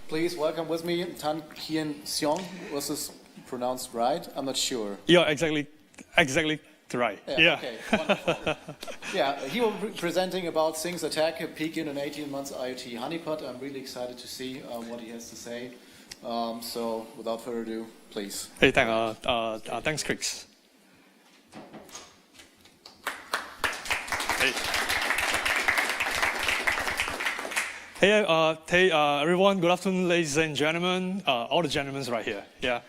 please welcome with me Kean Siong. Was this pronounced right? I'm not sure. Yeah, exactly right. Yeah. Okay, wonderful. Yeah, he will be presenting about things attack Pekin in 18 months IoT honeypot. I'm really excited to see what he has to say. So without further ado, please. Hey, thanks, Chris. Hey. Hey, everyone. Good afternoon, ladies and gentlemen. All the gentlemen right here. Yeah.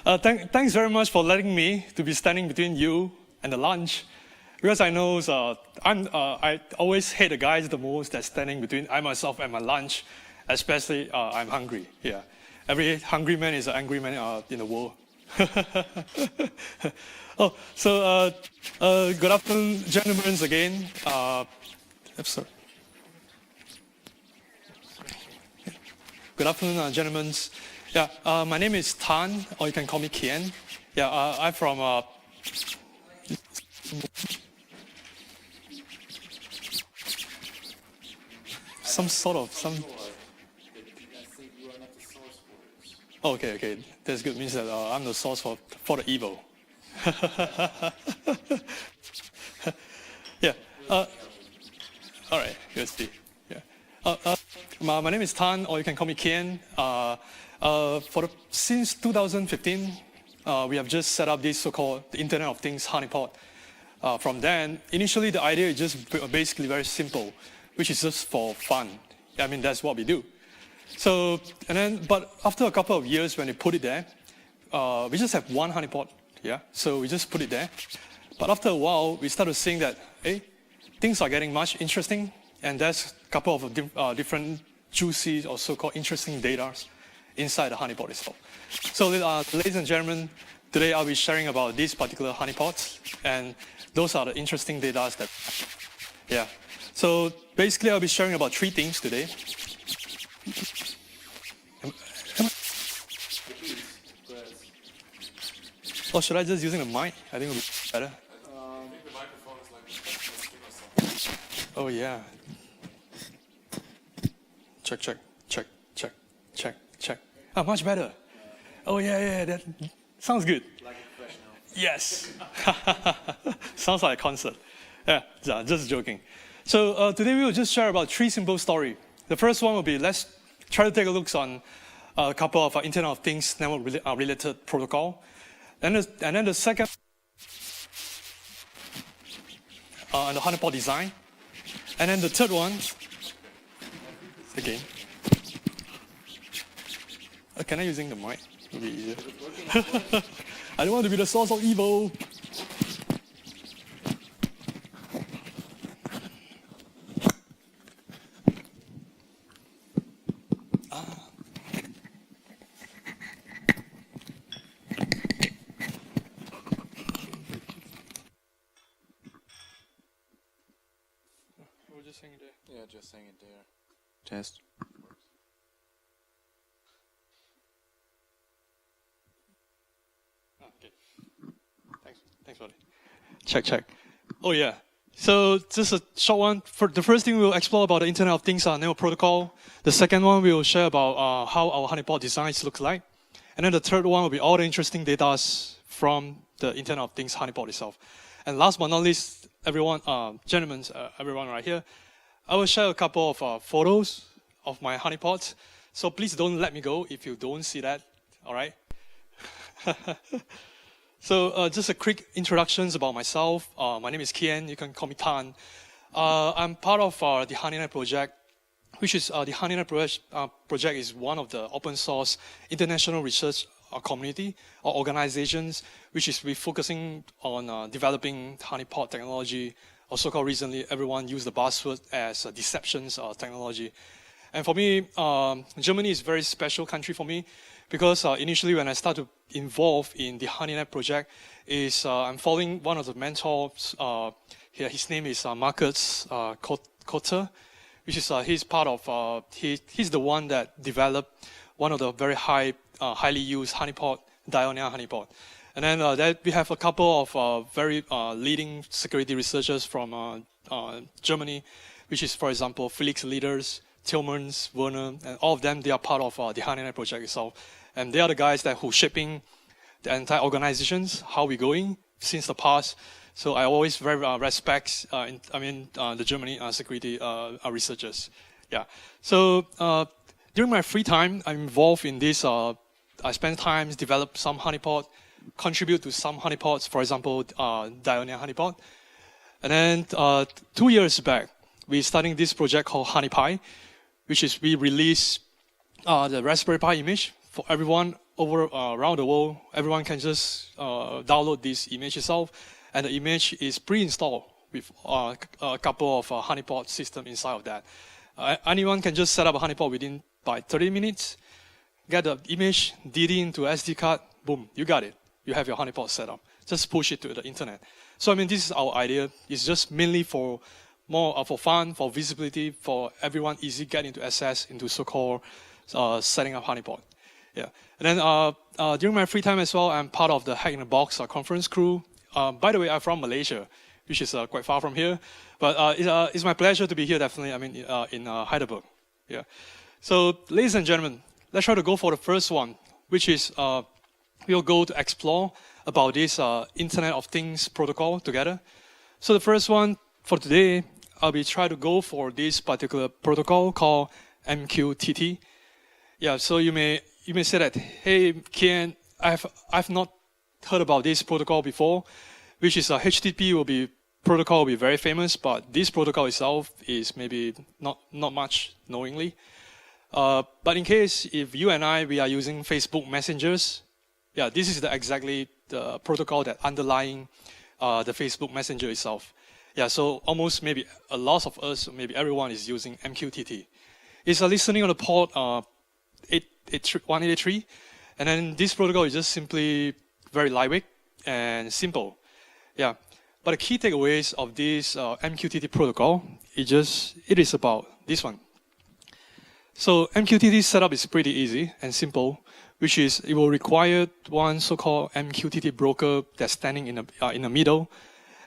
Thanks very much for letting me to be standing between you and the lunch, because I know I always hate the guys the most that's standing between myself and my lunch, especially I'm hungry. Yeah. Every hungry man is an angry man in the world. Good afternoon, gentlemen, again. Sorry. Good afternoon, gentlemen. Yeah, my name is Tan, or you can call me Kian. Yeah, I'm from some. Oh, okay, that's good. Means that I'm the source for the evil. Yeah. All right. Good to see. Yeah. My name is Tan, or you can call me Kian. Since 2015, we have just set up this so-called the Internet of Things honeypot. From then, initially the idea is just basically very simple, which is just for fun. I mean, that's what we do. So, but after a couple of years, when we put it there, we just have one honeypot. Yeah. So we just put it there. But after a while, we started seeing that, hey, things are getting much interesting, and there's a couple of different juicy or so-called interesting data inside the honeypot itself. So, ladies and gentlemen, today I'll be sharing about these particular honeypots, and those are the interesting data that, yeah. So basically, I'll be sharing about three things today. Or should I just using the mic? I think it'll be better. I think the microphone is like. Oh yeah. Check. Ah, much better. Oh yeah, that sounds good. Like a professional. Yes. Sounds like a concert. Yeah, just joking. So today we will just share about three simple stories. The first one will be, let's try to take a look on a couple of Internet of Things network related protocol. And then the second, on the honeypot design. And then the third one, again. Can I using the mic? It'll be easier. I don't want to be the source of evil. We're just saying it there. Yeah, just saying it there. Test. Okay. Thanks, buddy. Check. Oh yeah. So just a short one. For the first thing, we'll explore about the Internet of Things network protocol. The second one, we'll share about how our honeypot designs look like. And then the third one will be all the interesting data from the Internet of Things honeypot itself. And last but not least, everyone, gentlemen, everyone right here, I will share a couple of photos of my honeypots. So please don't let me go if you don't see that. All right. So just a quick introductions about myself. My name is Kian. You can call me Tan. I'm part of the HoneyNet project, which is the HoneyNet project is one of the open source international research community or organizations, which is focusing on developing honeypot technology. Or so-called recently, everyone used the buzzword as deceptions technology. And for me, Germany is a very special country for me, because initially when I started to involve in the HoneyNet project, I'm following one of the mentors. His name is Marcus Kotter, which is he's part of he's the one that developed one of the very highly used honeypot, Dionia honeypot. And then we have a couple of very leading security researchers from Germany, which is, for example, Felix Lieders, Tillmans, Werner, and all of them, they are part of the honeypot project itself. And they are the guys that who shaping the entire organizations, how we going since the past. So I always very respect, the Germany security researchers. Yeah. So during my free time, I'm involved in this. I spend time develop some honeypot, contribute to some honeypots. For example, Dionia honeypot. And then 2 years back, we're starting this project called HoneyPi, which is we release the Raspberry Pi image for everyone around the world. Everyone can just download this image itself, and the image is pre-installed with a couple of honeypot system inside of that. Anyone can just set up a honeypot within by 30 minutes, get the image, DD into SD card, boom, you got it. You have your honeypot set up. Just push it to the internet. So this is our idea. It's just mainly for more for fun, for visibility, for everyone easy getting to access into so-called setting up honeypot. Yeah. And then during my free time as well, I'm part of the Hack in the Box conference crew. By the way, I'm from Malaysia, which is quite far from here. But it's my pleasure to be here, definitely, in Heidelberg. Yeah. So, ladies and gentlemen, let's try to go for the first one, which is we'll go to explore about this Internet of Things protocol together. So the first one for today, I'll be trying to go for this particular protocol called MQTT. Yeah, so you may say that, hey, Kean, I've not heard about this protocol before, which is HTTP protocol will be very famous, but this protocol itself is maybe not much knowingly. But in case if you and we are using Facebook messengers, yeah, this is exactly the protocol that underlying the Facebook Messenger itself. Yeah, so almost maybe a lot of us, maybe everyone is using MQTT. It's listening on the port 183, and then this protocol is just simply very lightweight and simple. Yeah, but the key takeaways of this MQTT protocol it is about this one. So MQTT setup is pretty easy and simple, which is it will require one so-called MQTT broker that's standing in the middle,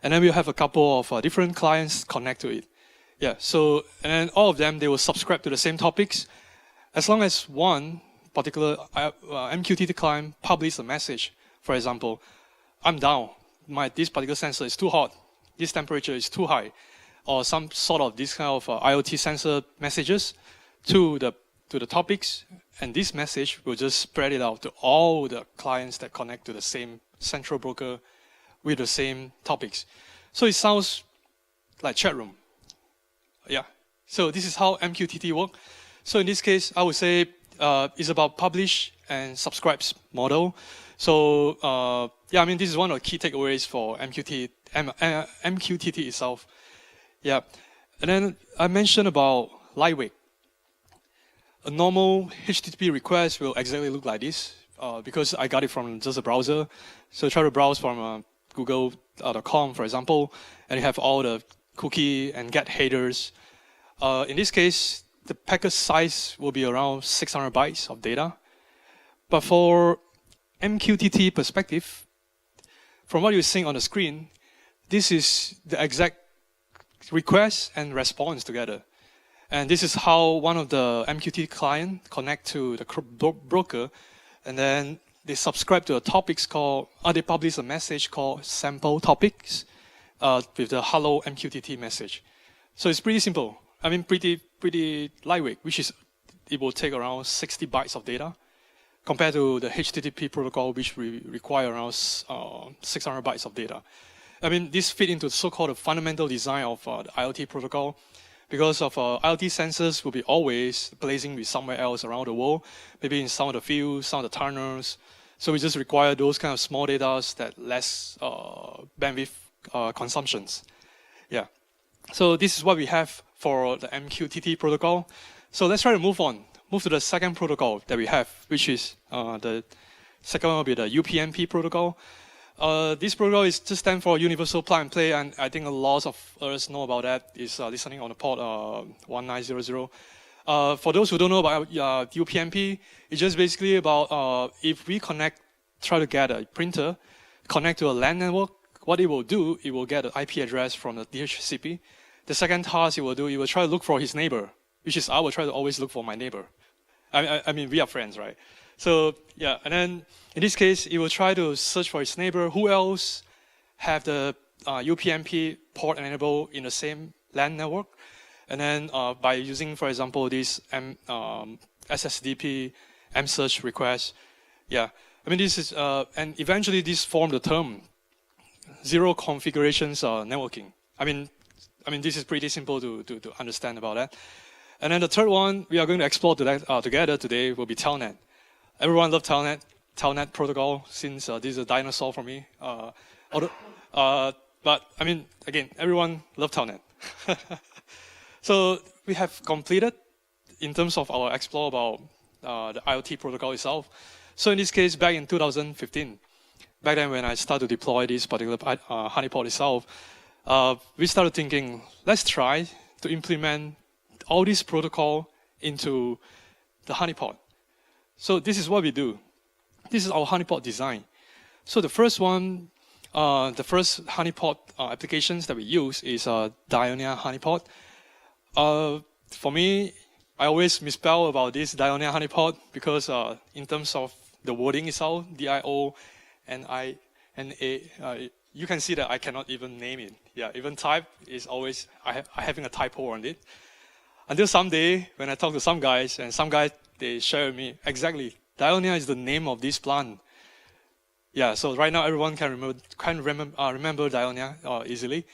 and then we'll have a couple of different clients connect to it. Yeah, so and all of them they will subscribe to the same topics, as long as one particular MQTT client publishes a message. For example, I'm down. This particular sensor is too hot. This temperature is too high, or some sort of this kind of IoT sensor messages to the topics, and this message will just spread it out to all the clients that connect to the same central broker with the same topics. So it sounds like chat room. Yeah. So this is how MQTT works. So in this case, I would say it's about publish and subscribes model. So this is one of the key takeaways for MQTT itself. Yeah. And then I mentioned about lightweight. A normal HTTP request will exactly look like this because I got it from just a browser. So try to browse from google.com, for example, and you have all the cookie and get headers. In this case, the packet size will be around 600 bytes of data. But for MQTT perspective, from what you're seeing on the screen, this is the exact request and response together. And this is how one of the MQTT client connect to the broker, and then they subscribe to a topics they publish a message called sample topics with the hello MQTT message. So it's pretty simple. Pretty lightweight, it will take around 60 bytes of data compared to the HTTP protocol, which we require around 600 bytes of data. This fit into so-called fundamental design of the IoT protocol. Because of IoT sensors will be always blazing with somewhere else around the world, maybe in some of the fields, some of the tunnels. So we just require those kind of small data that less bandwidth consumptions. Yeah. So this is what we have for the MQTT protocol. So let's try to move to the second protocol that we have, which is the second one will be the UPnP protocol. This protocol is just stand for Universal Plug and Play, and I think a lot of us know about that. Is listening on the port 1900. For those who don't know about UPnP, it's just basically about if we try to get a printer, connect to a LAN network, what it will do, it will get an IP address from the DHCP. The second task it will do, it will try to look for his neighbor which is I will try to always look for my neighbor. I mean, we are friends, right? So yeah, and then in this case, it will try to search for its neighbor. Who else have the UPnP port enabled in the same LAN network? And then by using, for example, this SSDP msearch request, yeah. I mean, this is, and eventually this formed the term zero configurations networking. I mean, this is pretty simple to understand about that. And then the third one we are going to explore together today will be Telnet. Everyone loves Telnet protocol since this is a dinosaur for me. But I mean, again, everyone loves Telnet. So we have completed in terms of our explore about the IoT protocol itself. So in this case, back in 2015, back then when I started to deploy this particular honeypot itself, we started thinking, let's try to implement all this protocol into the honeypot. So this is what we do. This is our honeypot design. So the first one, the first honeypot applications that we use is Dionia honeypot. For me, I always misspell about this Dionia honeypot because in terms of the wording itself, D-I-O-N-I-N-A, you can see that I cannot even name it. Yeah, even type is always, I having a typo on it. Until someday, when I talk to some guys, and some guys, they share with me, exactly, Dionia is the name of this plant. Yeah, so right now everyone can remember Dionia easily.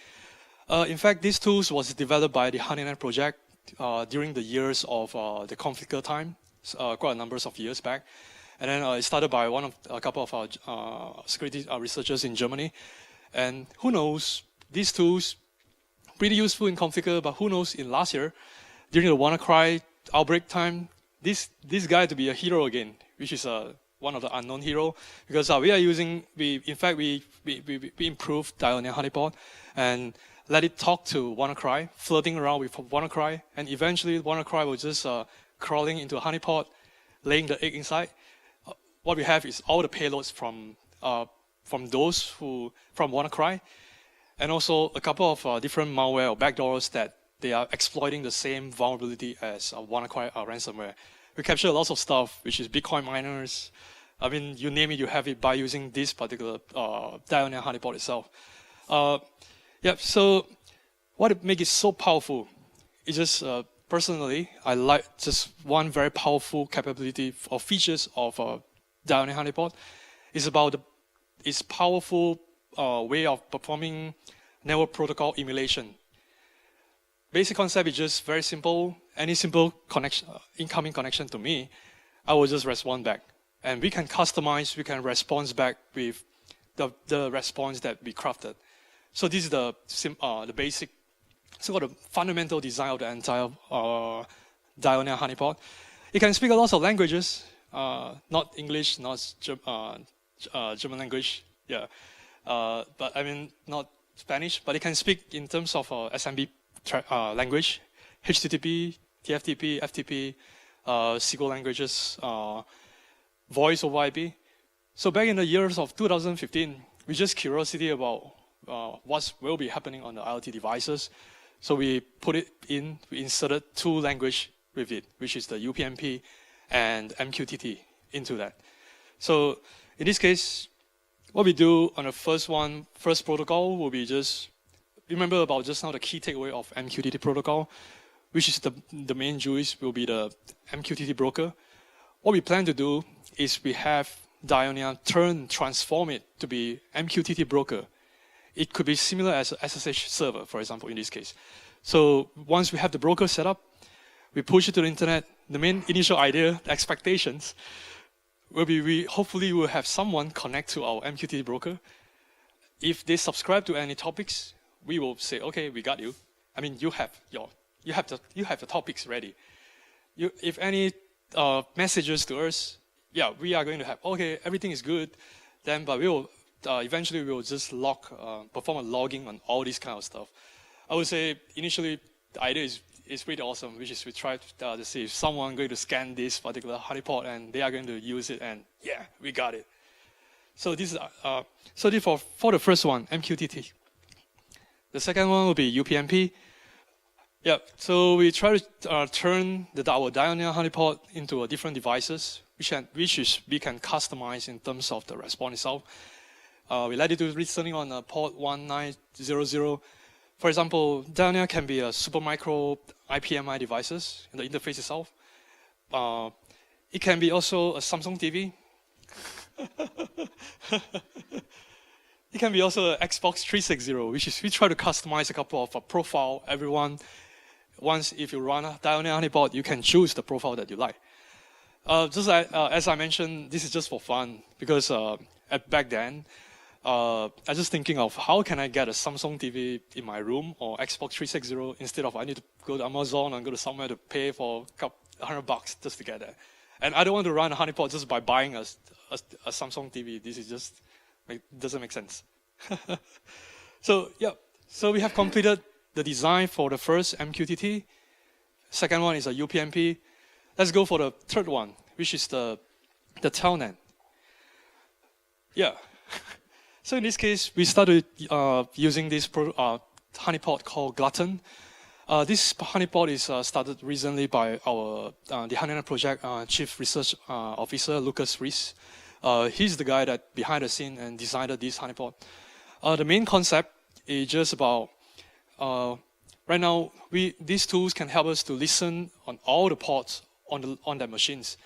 In fact, these tools was developed by the HoneyNet project during the years of the conflict time, quite a number of years back. And then it started by a couple of our security researchers in Germany. And who knows, these tools, pretty useful in configure, but who knows, in last year, during the WannaCry outbreak time, this guy to be a hero again, which is one of the unknown hero, because we improved Dionia honeypot and let it talk to WannaCry, flirting around with WannaCry, and eventually WannaCry was just crawling into a honeypot, laying the egg inside. What we have is all the payloads from WannaCry, and also a couple of different malware or backdoors that they are exploiting the same vulnerability as WannaCry ransomware. We capture lots of stuff, which is Bitcoin miners. I mean, you name it, you have it by using this particular Dionia honeypot itself. So what makes it so powerful is just, personally, I like just one very powerful capability or features of Dionia honeypot is about its powerful way of performing network protocol emulation. Basic concept is just very simple. Any simple connection, incoming connection to me, I will just respond back. And we can customize, we can respond back with the response that we crafted. So this is the basic, so the fundamental design of the entire Dionia honeypot. It can speak a lot of languages, not English, not German language, yeah. But I mean, not Spanish, but it can speak in terms of SMB language, HTTP, TFTP, FTP, SQL languages, voice over IP. So back in the years of 2015, we just curiosity about what will be happening on the IoT devices. So we put it in, we inserted two languages with it, which is the UPnP and MQTT into that. So in this case, what we do on the first protocol will be just, remember about just now the key takeaway of MQTT protocol, which is the main juice will be the MQTT broker. What we plan to do is we have Dionia transform it to be MQTT broker. It could be similar as a SSH server, for example, in this case. So once we have the broker set up, we push it to the internet. The main initial idea, the expectations, will be we hopefully will have someone connect to our MQTT broker. If they subscribe to any topics, we will say, okay, we got you. I mean, you have the topics ready. If any messages to us, yeah, we are going to have, okay, everything is good. Then, but we will eventually we will just perform a logging on all this kind of stuff. I would say initially the idea is pretty awesome, which is we try to see if someone going to scan this particular honeypot and they are going to use it, and yeah, we got it. So this is for the first one, MQTT. The second one will be UPnP. Yeah, so we try to turn our Diana honeypot into different devices, which we can customize in terms of the response itself. We let it do listening on port 1900. For example, Diana can be a supermicro IPMI devices in the interface itself. It can be also a Samsung TV. It can be also an Xbox 360, which is we try to customize a couple of profile. Everyone, once if you run a Diana honeypot, you can choose the profile that you like. Just as I mentioned, this is just for fun because back then, I was just thinking of how can I get a Samsung TV in my room or Xbox 360 instead of I need to go to Amazon and go to somewhere to pay for $100 just to get that. And I don't want to run a honeypot just by buying a Samsung TV. This is just doesn't make sense. So yeah, so we have completed the design for the first MQTT. Second one is a UPnP. Let's go for the third one, which is the Telnet. Yeah. So in this case, we started using this honeypot called Glutton. This honeypot is started recently by our the Honeypot project chief research officer Lucas Rees. He's the guy that behind the scene and designed this honeypot. The main concept is just about right now these tools can help us to listen on all the ports on the machines,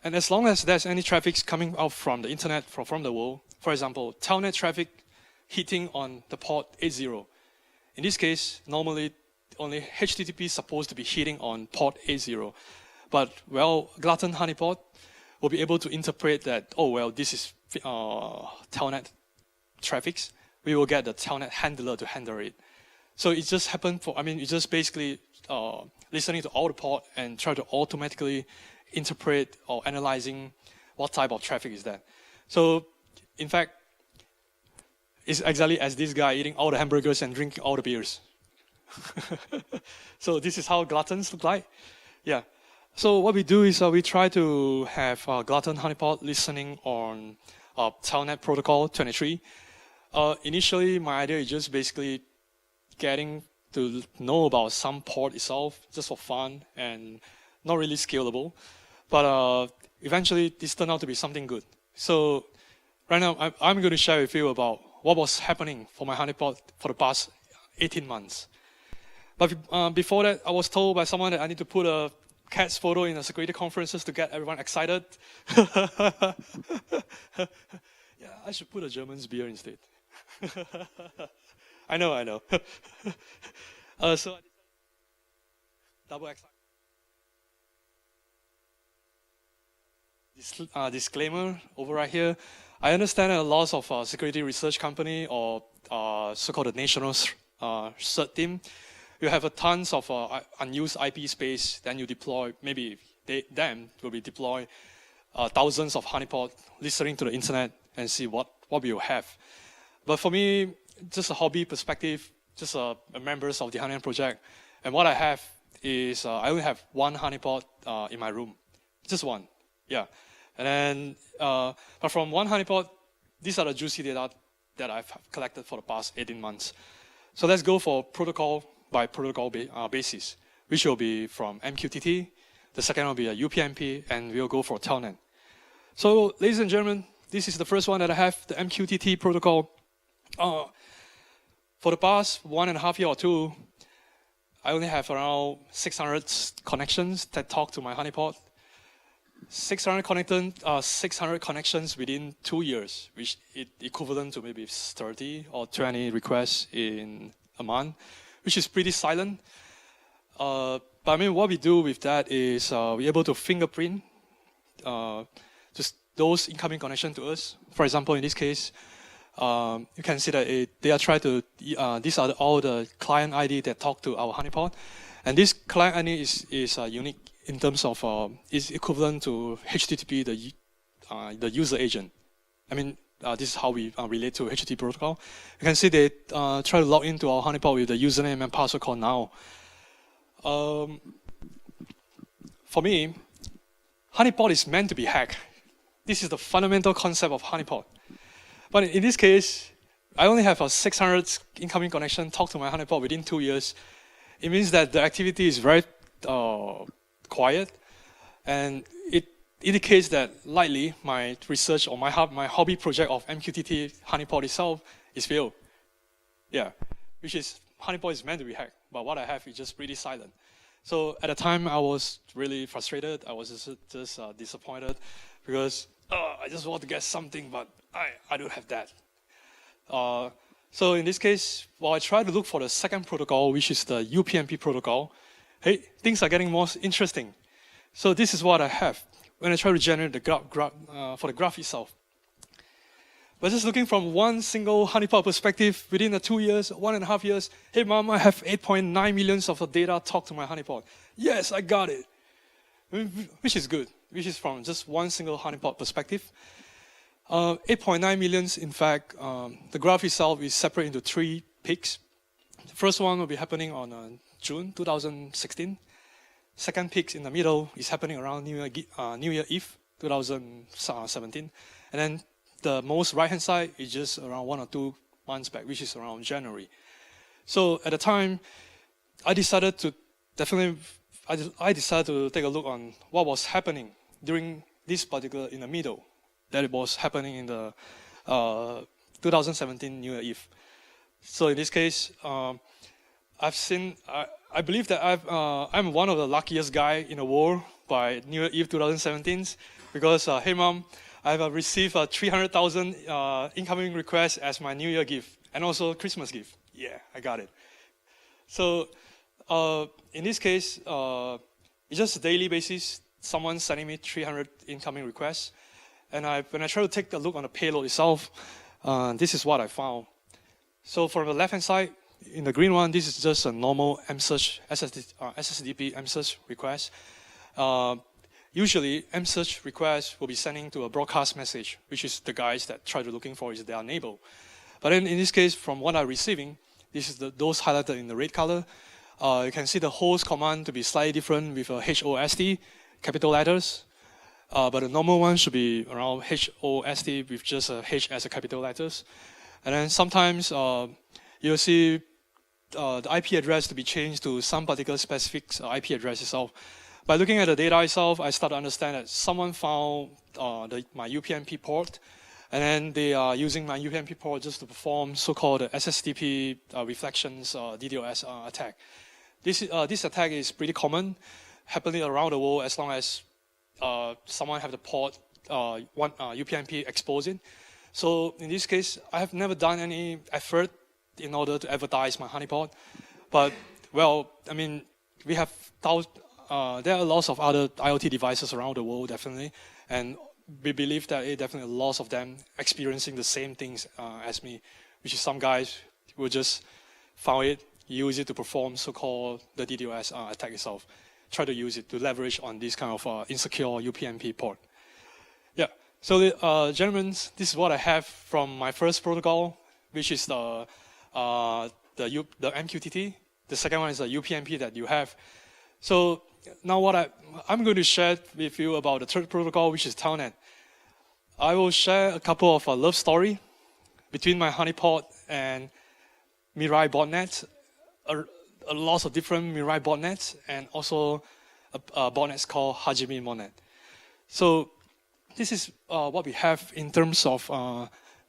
and as long as there's any traffic coming out from the internet from the world, for example, Telnet traffic hitting on the port 80. In this case, normally only HTTP is supposed to be hitting on port 80, but well, Glutton honeypot will be able to interpret that, oh, well, this is Telnet traffics. We will get the Telnet handler to handle it. So it just happened it's just basically listening to all the port and try to automatically interpret or analyzing what type of traffic is that. So in fact, it's exactly as this guy eating all the hamburgers and drinking all the beers. So this is how Gluttons look like. Yeah. So what we do is we try to have Glutton honeypot listening on Telnet protocol 23. Initially, my idea is just basically getting to know about some port itself, just for fun and not really scalable. But eventually, this turned out to be something good. So right now, I'm going to share with you about what was happening for my honeypot for the past 18 months. But before that, I was told by someone that I need to put a cat's photo in the security conferences to get everyone excited. Yeah, I should put a German's beer instead. I know. So double excited. Disclaimer over right here. I understand that a lot of security research company or so-called the national CERT team, you have a tons of unused IP space. Then you deploy, maybe them will be deploy thousands of honeypot listening to the internet and see what we will have. But for me, just a hobby perspective, just a members of the Honeypot project, and what I have is I only have one honeypot in my room, just one. Yeah. And then, but from one honeypot, these are the juicy data that I've collected for the past 18 months. So let's go for protocol by protocol basis, which will be from MQTT. The second will be a UPnP, and we'll go for Telnet. So, ladies and gentlemen, this is the first one that I have, the MQTT protocol. For the past 1.5 years or 2, I only have around 600 connections that talk to my honeypot. 600 connections within 2 years, which is equivalent to maybe 30 or 20 requests in a month, which is pretty silent. But I mean, what we do with that is we're able to fingerprint just those incoming connections to us. For example, in this case, you can see that they are trying to, these are all the client ID that talk to our honeypot. And this client ID is unique in terms of, is equivalent to HTTP, the user agent. I mean, this is how we relate to HTTP protocol. You can see they try to log into our honeypot with the username and password called now. For me, honeypot is meant to be hacked. This is the fundamental concept of honeypot. But in this case, I only have a 600 incoming connection talk to my honeypot within 2 years. it means that the activity is very quiet, and it indicates that likely my research or my hobby project of MQTT honeypot itself is failed. Yeah, which is honeypot is meant to be hacked, but what I have is just pretty silent. So at the time, I was really frustrated. I was just disappointed because I just want to get something, but I don't have that. So in this case, while I try to look for the second protocol, which is the UPnP protocol, hey, things are getting more interesting. So this is what I have when I try to generate the graph for the graph itself. But just looking from one single honeypot perspective, within the 2 years, 1.5 years, hey mom, I have 8.9 million of the data talk to my honeypot. Yes, I got it. Which is good, which is from just one single honeypot perspective. 8.9 million, in fact, the graph itself is separate into 3 peaks. The first one will be happening on June 2016. Second peak in the middle is happening around New Year Eve 2017. And then the most right-hand side is just around 1 or 2 months back, which is around January. So at the time, I decided to take a look on what was happening during this particular, in the middle, that it was happening in the 2017 New Year Eve. So in this case, I believe that I'm one of the luckiest guy in the world by New Year Eve 2017 because, hey mom, I've received 300,000 incoming requests as my New Year gift and also Christmas gift. Yeah, I got it. So in this case, it's just a daily basis. Someone sending me 300 incoming requests. And when I try to take a look on the payload itself, this is what I found. So from the left-hand side, in the green one, this is just a normal msearch, SSDP msearch request. Usually, msearch requests will be sending to a broadcast message, which is the guys that try to looking for is their neighbor. But then in this case, from what I'm receiving, this is those highlighted in the red color. You can see the host command to be slightly different with a HOST, capital letters. But the normal one should be around HOST with just a H as a capital letters. And then sometimes you'll see the IP address to be changed to some particular specific IP address itself. By looking at the data itself, I start to understand that someone found my UPnP port, and then they are using my UPnP port just to perform so-called SSDP reflections DDoS attack. This attack is pretty common, happening around the world as long as someone have the port UPnP exposing. So in this case, I have never done any effort in order to advertise my honeypot. But, well, I mean, we have there are lots of other IoT devices around the world, definitely. And we believe that definitely lots of them experiencing the same things as me, which is some guys will just found it, use it to perform so-called the DDoS attack itself. Try to use it to leverage on this kind of insecure UPnP port. Yeah, so gentlemen, this is what I have from my first protocol, which is the MQTT. The second one is the UPnP that you have. So now what I'm going to share with you about the third protocol, which is Telnet. I will share a couple of love story between my honeypot and Mirai botnet. A lot of different Mirai botnets and also a botnet called Hajime botnet. So this is what we have in terms of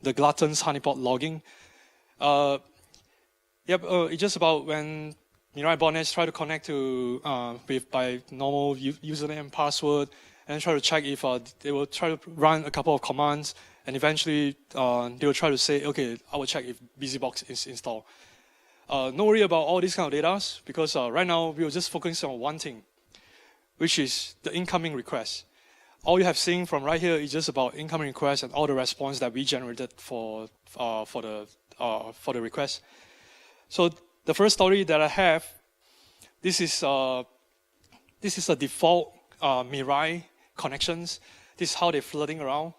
the Glutton's honeypot logging. It's just about when Mirai botnets try to connect to by normal username and password and try to check if they will try to run a couple of commands and eventually they will try to say, okay, I will check if BusyBox is installed. No worry about all these kind of data because right now we are just focusing on one thing, which is the incoming request. All you have seen from right here is just about incoming requests and all the response that we generated for the request. So the first story that I have, this is a default Mirai connections. This is how they're floating around.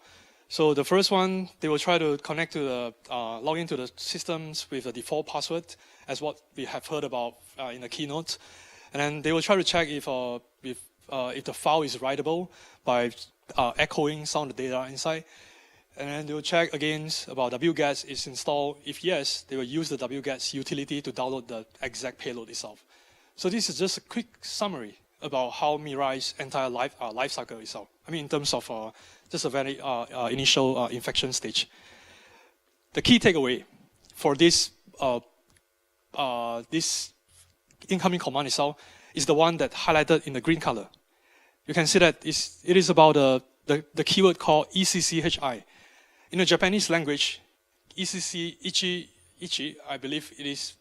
So the first one, they will try to connect to the log into the systems with a default password, as what we have heard about in the keynote, and then they will try to check if the file is writable by echoing some of the data inside, and then they will check again about wget is installed. If yes, they will use the wget utility to download the exact payload itself. So this is just a quick summary about how Mirai's entire life cycle itself. I mean, in terms of just a very initial infection stage. The key takeaway for this this incoming command itself is the one that highlighted in the green color. You can see that it is about the keyword called ECCHI. In the Japanese language, ECC ichi, I believe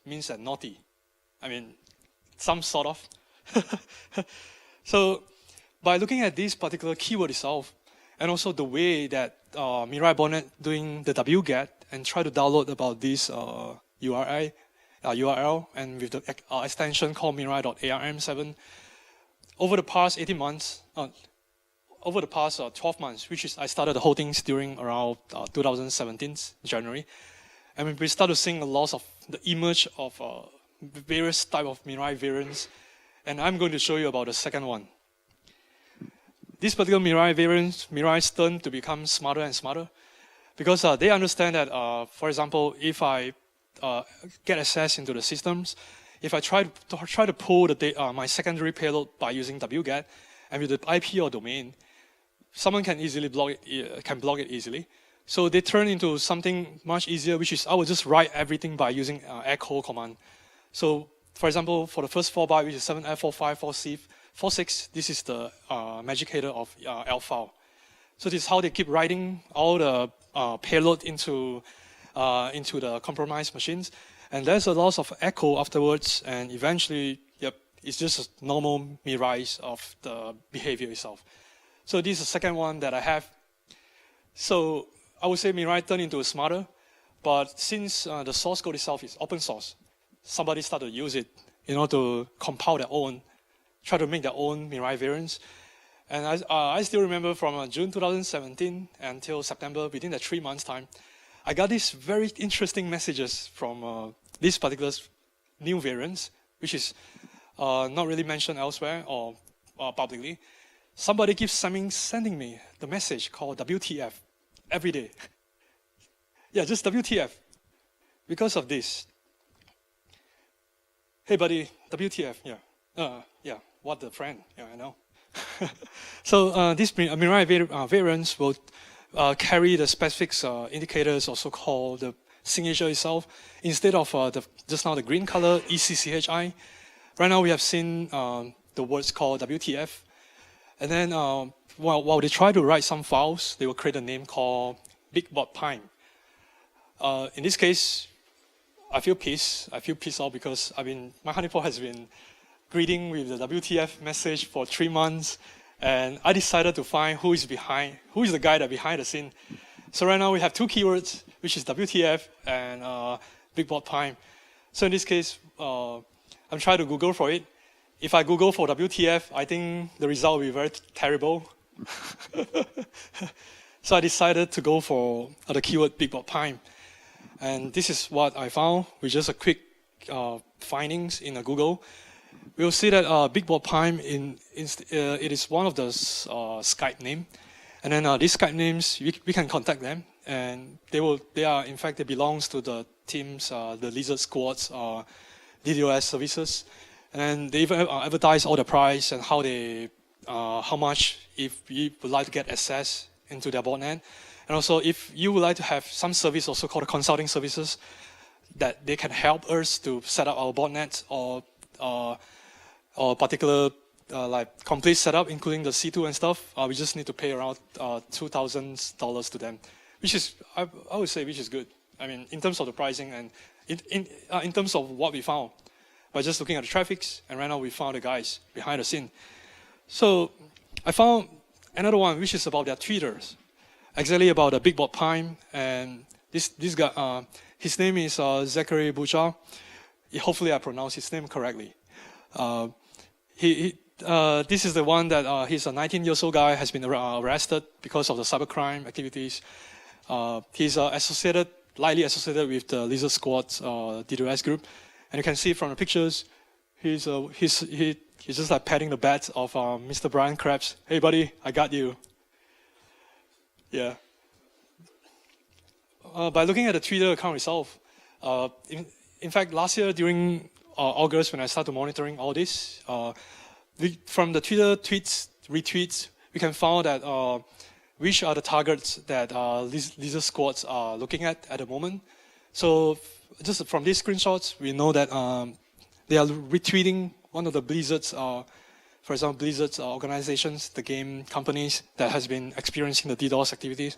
means that naughty. I mean, some sort of. So by looking at this particular keyword itself, and also the way that Mirai botnet doing the wget and try to download about this URL and with the extension called mirai.arm7, over the past 18 months, over the past 12 months, which is I started the whole things during around 2017 January, and we started seeing a lot of the image of various type of Mirai variants, and I'm going to show you about the second one. This particular Mirai variant, Mirai's turn to become smarter and smarter, because they understand that, for example, if I get access into the systems, if I try to pull my secondary payload by using wget, and with the IP or domain, someone can easily block it easily. So they turn into something much easier, which is I will just write everything by using echo command. So, for example, for the first 4 byte, which is 7F4546, this is the magic header of L file. So this is how they keep writing all the payload into the compromised machines. And there's a lot of echo afterwards, and eventually, yep, it's just a normal Mirai of the behavior itself. So this is the second one that I have. So I would say Mirai turned into a smarter, but since the source code itself is open source, somebody started to use it in order to compile their own, try to make their own Mirai variants. And I still remember from June 2017 until September, within the 3 months time, I got these very interesting messages from these particular new variants, which is not really mentioned elsewhere or publicly. Somebody keeps sending me the message called WTF every day. Yeah, just WTF. Because of this. Hey buddy, WTF, yeah. Yeah, what the friend, yeah, I know. So these Mirai variants will carry the specific indicators, also called the signature itself, instead of just now the green color ECCHI. Right now we have seen the words called WTF, and then while they try to write some files, they will create a name called bigbotpime. In this case, I feel pissed off because my honeypot has been greeting with the WTF message for 3 months, and I decided to find who is the guy that behind the scene. So right now we have 2 keywords, which is WTF and bigbotpime. So in this case, I'm trying to Google for it. If I Google for WTF, I think the result will be very terrible. So I decided to go for the keyword bigbotpime. And this is what I found with just a quick findings in Google. We'll see that bigbotpime it is one of the Skype name. And then these Skype names, we can contact them. And they belongs to the teams, the Lizard Squad's DDoS services. And they even advertise all the price and how much if you would like to get access into their botnet. And also if you would like to have some service also called consulting services that they can help us to set up our botnet or particular like complete setup, including the C2 and stuff, we just need to pay around $2,000 to them, which is, I would say, which is good. I mean, in terms of the pricing and in terms of what we found, by just looking at the traffics, and right now we found the guys behind the scene. So I found another one, which is about their tweeters, exactly about the bigbotpime, and this guy, his name is Zachary Bouchard. Hopefully I pronounced his name correctly. This is the one that he's a 19-year-old guy, has been arrested because of the cybercrime activities. He's lightly associated with the Lizard Squad's DDoS group. And you can see from the pictures, he's just like patting the back of Mr. Brian Krebs. Hey buddy, I got you. Yeah. By looking at the Twitter account itself, in fact, last year during August when I started monitoring all this. From the Twitter tweets, retweets, we can find that which are the targets that lizard squads are looking at the moment. So just from these screenshots, we know that they are retweeting one of the Blizzard's, for example, Blizzard's organizations, the game companies that has been experiencing the DDoS activities.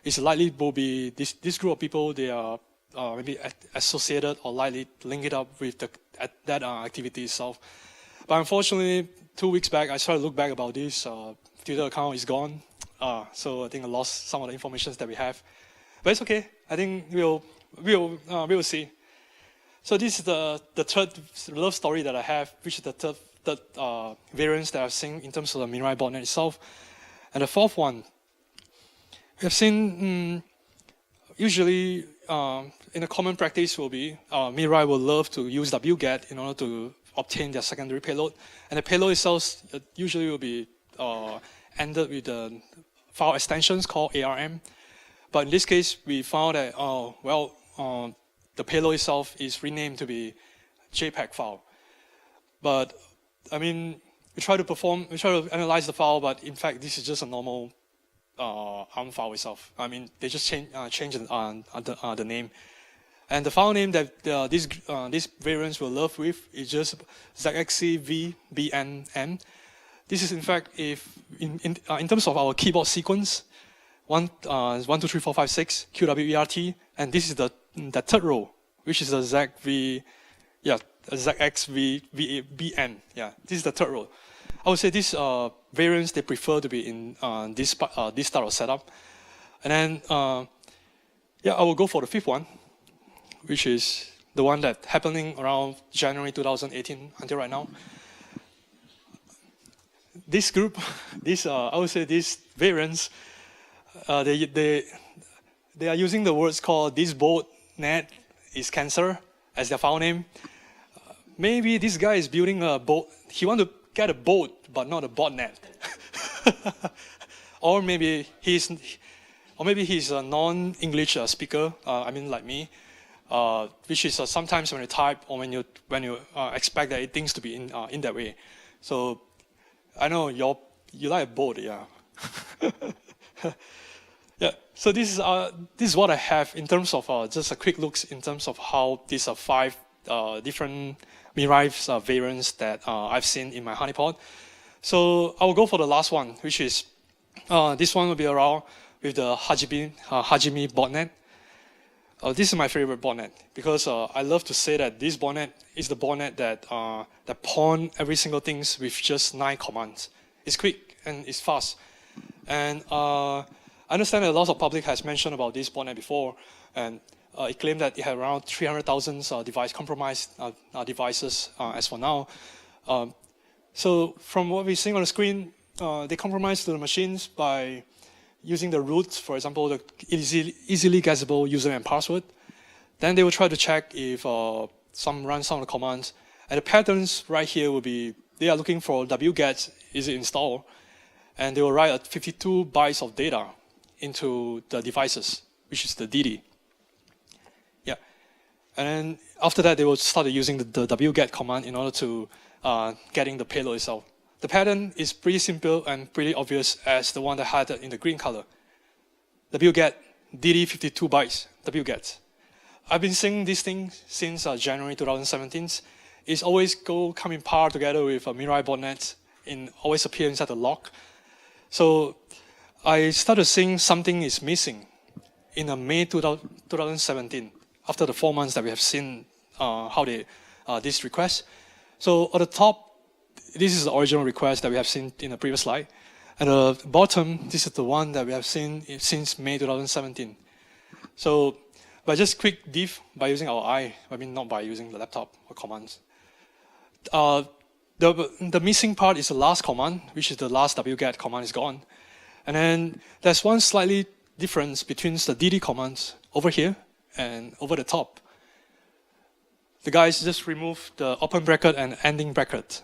It's likely will be this group of people. They are maybe associated or likely link it up with that activity itself. But unfortunately, 2 weeks back, I started to look back about this. Twitter account is gone. So I think I lost some of the information that we have. But it's okay. I think we'll see. So this is the third love story that I have, which is the third variance that I've seen in terms of the Mirai botnet itself. And the fourth one, we have seen usually in a common practice will be Mirai will love to use wget in order to obtain their secondary payload. And the payload itself usually will be ended with the file extensions called ARM. But in this case, we found that, the payload itself is renamed to be JPEG file. But, I mean, we try to analyze the file, but in fact, this is just a normal ARM file itself. I mean, they just change the name. And the file name that these variants will love with is just ZXCVBNM. This is in fact, if in terms of our keyboard sequence, 1, 2, 3, 4, 5, 6 QWERT, and this is the third row, which is the ZXVBN. Yeah, this is the third row. I would say these variants they prefer to be in this style of setup, and then I will go for the fifth one, which is the one that happening around January 2018 until right now. This group, I would say these variants, they are using the words called "this botnet is cancer" as their file name. Maybe this guy is building a boat. He wants to get a boat, but not a botnet. or maybe he's a non-English speaker. I mean, like me, which is sometimes when you type or when you expect that things to be in that way. So I know you like a boat, yeah. Yeah. So this is what I have in terms of just a quick looks in terms of how these are 5 different Mirai variants that I've seen in my honeypot. So I will go for the last one, which is this one will be around with the Hajime botnet. This is my favorite botnet because I love to say that this botnet is the botnet that pawn every single thing with just 9 commands. It's quick and it's fast. And I understand that lots of public has mentioned about this botnet before, and it claimed that it had around 300,000 compromised devices as for now. So from what we're seeing on the screen, they compromised the machines by using the root, for example, the easily guessable username and password. Then they will try to check if run some of the commands. And the patterns right here will be, they are looking for wget is it installed, and they will write 52 bytes of data into the devices, which is the DD. Yeah. And then after that, they will start using the wget command in order to getting the payload itself. The pattern is pretty simple and pretty obvious as the one that had in the green color. wget, DD 52 bytes, wget. I've been seeing this thing since January 2017. It's always coming par together with a Mirai botnet always appear inside the log. So I started seeing something is missing in May 2017 after the 4 months that we have seen how they this request. So at the top, this is the original request that we have seen in the previous slide. At the bottom, this is the one that we have seen since May 2017. So by just quick diff by using our eye, I mean not by using the laptop or commands. The missing part is the last command, which is the last wget command is gone. And then there's one slightly difference between the DD commands over here and over the top. The guys just remove the open bracket and ending bracket.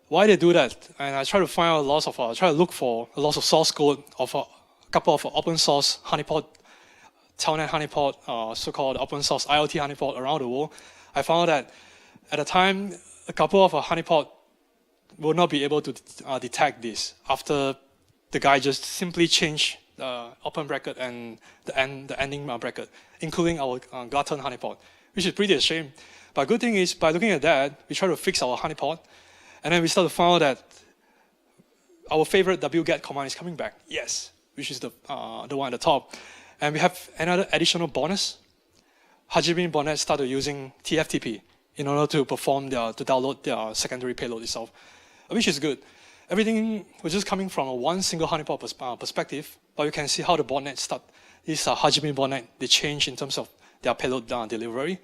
Why they do that? And I try to find out try to look for a lot of source code of a couple of open source honeypot, Telnet honeypot, so-called open source IoT honeypot around the world. I found that At the time, a couple of honeypot will not be able to detect this after the guy just simply changed the open bracket and the ending bracket, including our glutton honeypot, which is pretty a shame. But good thing is, by looking at that, we try to fix our honeypot, and then we start to find out that our favorite wget command is coming back. Yes, which is the one at the top. And we have another additional bonus. Hajime botnet started using TFTP in order to to download their secondary payload itself, which is good. Everything was just coming from a one single honeypot perspective, but you can see how the botnet start. This Hajime botnet, they change in terms of their payload delivery.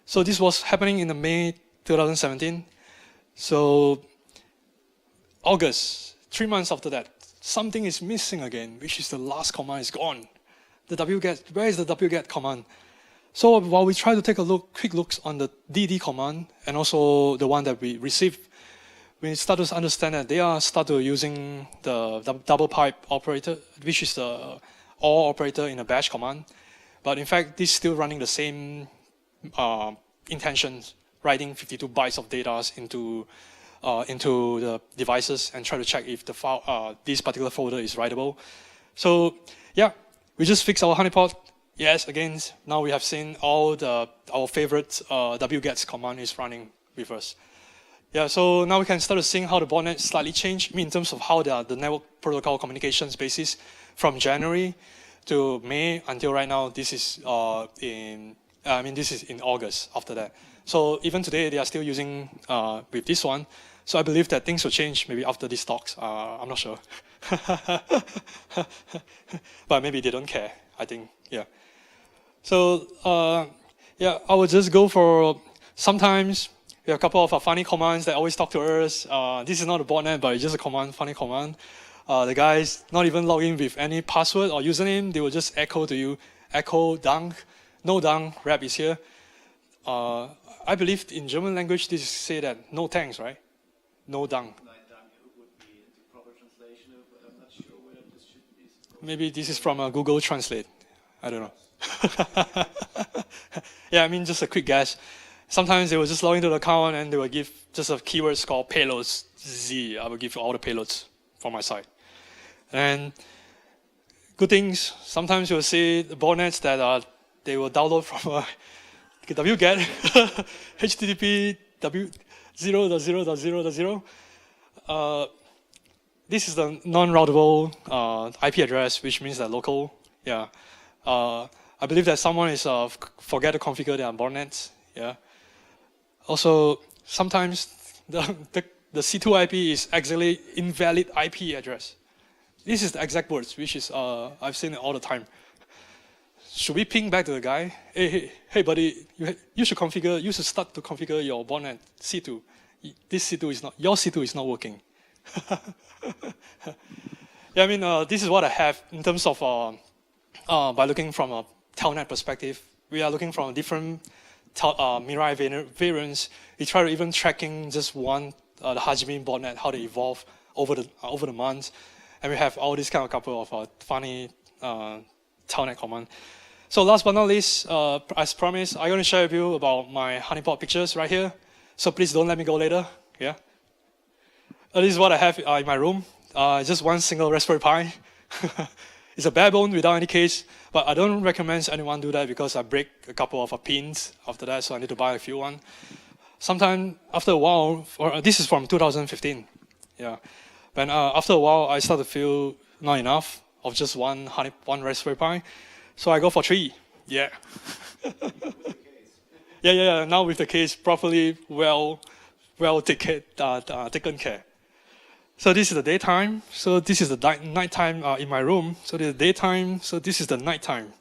So this was happening in the May 2017. So August, 3 months after that, something is missing again, which is the last command is gone. The wget, where is the wget command? So while we try to take a quick look on the dd command and also the one that we received, we start to understand that they are started using the double pipe operator, which is the OR operator in a bash command. But in fact, this is still running the same intentions, writing 52 bytes of data into the devices and try to check if the file, this particular folder is writable. So yeah, we just fixed our honeypot. Yes, again, now we have seen all our favorite wgets command is running with us. Yeah, so now we can start to see how the botnet slightly changed in terms of how the network protocol communications basis from January to May until right now. This is this is in August after that. So even today they are still using with this one. So I believe that things will change maybe after these talks. I'm not sure, but maybe they don't care. I think, yeah. So yeah, I would just go for sometimes. We have a couple of funny commands that always talk to us. This is not a botnet, but it's just a command, funny command. The guys not even log in with any password or username. They will just echo to you, echo dunk, no dunk, rap is here. I believe in German language, this say that no thanks, right? No dunk. Would be the proper translation, but I'm not sure whether this should be. Maybe this is from Google Translate. I don't know. Yeah, I mean, just a quick guess. Sometimes they will just log into the account and they will give just a keyword called payloads Z. I will give you all the payloads from my side. And good things, sometimes you'll see the botnets that they will download from wget http w0.0.0.0. This is the non-routable IP address, which means that local. Yeah. I believe that someone is forget to configure their botnets. Yeah. Also, sometimes the C2 IP is actually invalid IP address. This is the exact words, which is I've seen it all the time. Should we ping back to the guy? Hey, buddy, you should start to configure your botnet C2. This C2 is not, your C2 is not working. Yeah, I mean, this is what I have in terms of by looking from a Telnet perspective. We are looking from different Mirai variants. We try to even tracking just one, the Hajime botnet, how they evolve over the months. And we have all these kind of couple of funny Telnet command. So last but not least, as promised, I'm going to share with you about my honeypot pictures right here. So please don't let me go later. Yeah. This is what I have in my room. Just one single Raspberry Pi. It's a bare bone without any case, but I don't recommend anyone do that because I break a couple of pins after that, so I need to buy a few one. Sometime after a while, or this is from 2015, yeah. But after a while, I start to feel not enough of just one Raspberry Pi, so I go for 3. Yeah. yeah. Now with the case properly, well taken care. So this is the daytime. So this is the nighttime in my room. So this is daytime. So this is the nighttime.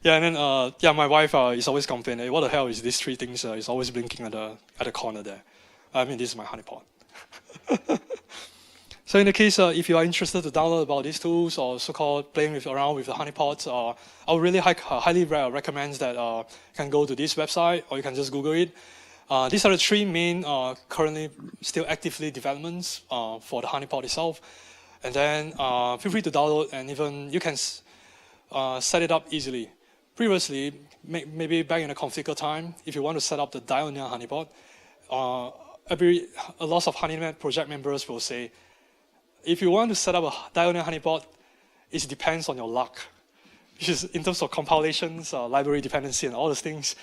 Yeah, and then my wife is always complaining, what the hell is these 3 things? It's always blinking at the corner there. I mean, this is my honeypot. So in the case, if you are interested to download about these tools or so-called playing around with the honeypots, I would really highly recommend that you can go to this website or you can just Google it. These are the 3 main currently still actively developments for the honeypot itself. And then feel free to download and even you can set it up easily. previously, maybe back in the configure time, if you want to set up the diagonal honeypot, a lot of Honeynet project members will say, if you want to set up a diagonal honeypot, it depends on your luck, which is in terms of compilations, library dependency, and all those things.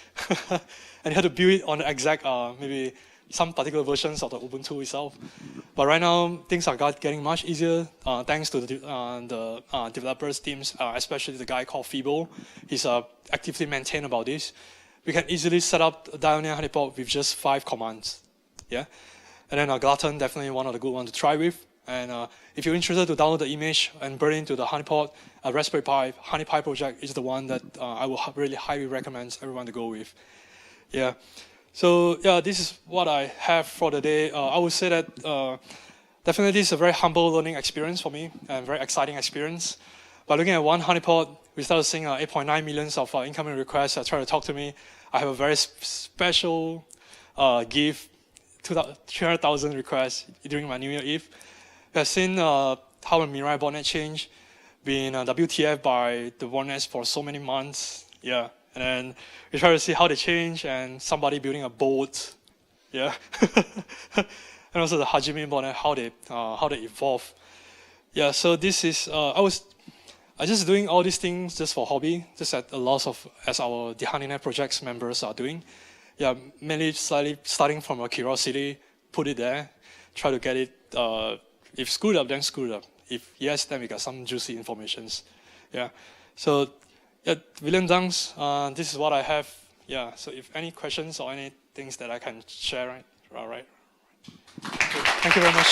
And you have to build it on the exact, maybe some particular versions of the Ubuntu itself. But right now, things are getting much easier thanks to the developers teams, especially the guy called Fibo. He's actively maintained about this. We can easily set up a diagonal honeypot with just 5 commands. Yeah, and then Glutton, definitely one of the good ones to try with. And if you're interested to download the image and burn it into the honeypot, Raspberry Pi, HoneyPi project is the one that I will really highly recommend everyone to go with. Yeah. So yeah, this is what I have for the day. I would say that definitely this is a very humble learning experience for me and very exciting experience. By looking at one honeypot, we started seeing 8.9 million of incoming requests that try to talk to me. I have a very special gift, 300,000 requests during my New Year Eve. We have seen how a Mirai botnet changed, being WTF by the botnets for so many months. Yeah. And then we try to see how they change, and somebody building a boat, yeah, and also the Hajime botnet, how they evolve, yeah. So this is I just doing all these things just for hobby, just at a loss of as the Honeynet projects members are doing, yeah. Mainly slightly starting from a curiosity, put it there, try to get it. If screwed up, then screwed up. If yes, then we got some juicy informations, yeah. So. Yeah, William Dunks, this is what I have. Yeah, so if any questions or any things that I can share, right? All right. Thank you very much.